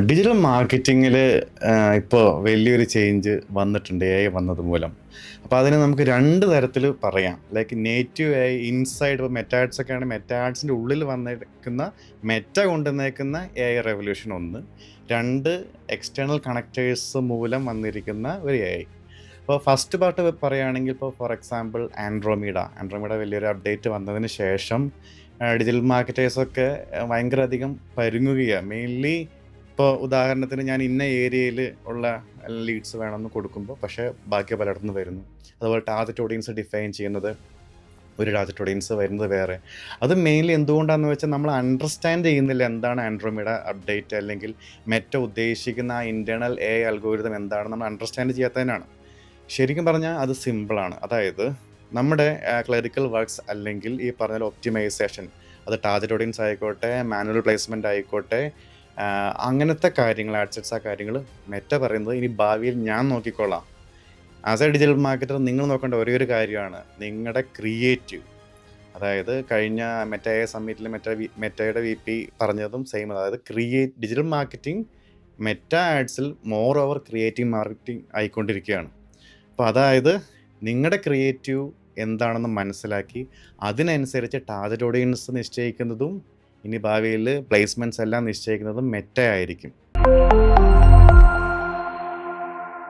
Digital മാർക്കറ്റിങ്ങിൽ ഇപ്പോൾ വലിയൊരു change വന്നിട്ടുണ്ട് എ ഐ വന്നത് മൂലം. അപ്പോൾ അതിനെ നമുക്ക് രണ്ട് തരത്തിൽ പറയാം. Like native A I inside, ഇപ്പോൾ മെറ്റ ആഡ്സ് ഒക്കെ ആണെങ്കിൽ മെറ്റ ആഡ്സിൻ്റെ ഉള്ളിൽ വന്നേക്കുന്ന മെറ്റ കൊണ്ടുവന്നേക്കുന്ന എ ഐ റെവല്യൂഷൻ ഒന്ന്. രണ്ട്, എക്സ്റ്റേണൽ കണക്റ്റേഴ്സ് മൂലം വന്നിരിക്കുന്ന ഒരു എ ഐ. അപ്പോൾ ഫസ്റ്റ് പാർട്ട് പറയുകയാണെങ്കിൽ, ഇപ്പോൾ ഫോർ എക്സാമ്പിൾ ആൻഡ്രോമീഡ വലിയൊരു അപ്ഡേറ്റ് വന്നതിന് ശേഷം ഡിജിറ്റൽ മാർക്കറ്റേഴ്സൊക്കെ ഭയങ്കര അധികം പരുങ്ങുകയാണ്. മെയിൻലി ഇപ്പോൾ ഉദാഹരണത്തിന് ഞാൻ ഇന്ന ഏരിയയിൽ ഉള്ള ലീഡ്സ് വേണമെന്ന് കൊടുക്കുമ്പോൾ പക്ഷേ ബാക്കി പലയിടത്തുനിന്ന് വരുന്നു. അതുപോലെ ടാർഗറ്റ് ഓഡിയൻസ് ഡിഫൈൻ ചെയ്യുന്നത് ഒരു ടാർഗറ്റ് ഓഡിയൻസ് വരുന്നത് വേറെ. അത് മെയിൻലി എന്തുകൊണ്ടാണെന്ന് വെച്ചാൽ നമ്മൾ അണ്ടർസ്റ്റാൻഡ് ചെയ്യുന്നില്ല എന്താണ് ആൻഡ്രോമീഡ അപ്ഡേറ്റ്, അല്ലെങ്കിൽ മെറ്റ ഉദ്ദേശിക്കുന്ന ആ ഇൻറ്റേർണൽ എ അൽഗോരിതം എന്താണെന്ന് നമ്മൾ അണ്ടർസ്റ്റാൻഡ് ചെയ്യാത്തതിനാണ്. ശരിക്കും പറഞ്ഞാൽ അത് സിമ്പിളാണ്. അതായത് നമ്മുടെ ക്ലറിക്കൽ വർക്ക്സ് അല്ലെങ്കിൽ ഈ പറഞ്ഞ ഒപ്റ്റിമൈസേഷൻ, അത് ടാർഗറ്റ് ഓഡിയൻസ് ആയിക്കോട്ടെ, മാനുവൽ പ്ലേസ്മെൻറ്റ് ആയിക്കോട്ടെ, അങ്ങനത്തെ കാര്യങ്ങൾ, ആഡ്സെറ്റ്സ്, ആ കാര്യങ്ങൾ മെറ്റ പറയുന്നത് ഇനി ഭാവിയിൽ ഞാൻ നോക്കിക്കൊള്ളാം. ആസ് എ ഡിജിറ്റൽ മാർക്കറ്റർ നിങ്ങൾ നോക്കേണ്ട ഒരേ ഒരു കാര്യമാണ് നിങ്ങളുടെ ക്രിയേറ്റീവ്. അതായത് കഴിഞ്ഞ മെറ്റ എ സമ്മിറ്റിൽ മെറ്റയുടെ വി പി പറഞ്ഞതും സെയിം. അതായത് ഡിജിറ്റൽ മാർക്കറ്റിംഗ് മെറ്റ ആഡ്സിൽ മോർ ഓവർ ക്രിയേറ്റീവ് മാർക്കറ്റിംഗ് ആയിക്കൊണ്ടിരിക്കുകയാണ്. അപ്പോൾ അതായത് നിങ്ങളുടെ ക്രിയേറ്റീവ് എന്താണെന്ന് മനസ്സിലാക്കി അതിനനുസരിച്ച് ടാർഗറ്റ് ഓഡിയൻസ് നിശ്ചയിക്കുന്നതും ഇനി ഭാവിയിൽ പ്ലേസ്മെൻറ്റ്സ് എല്ലാം നിശ്ചയിക്കുന്നതും മെറ്റ ആയിരിക്കും.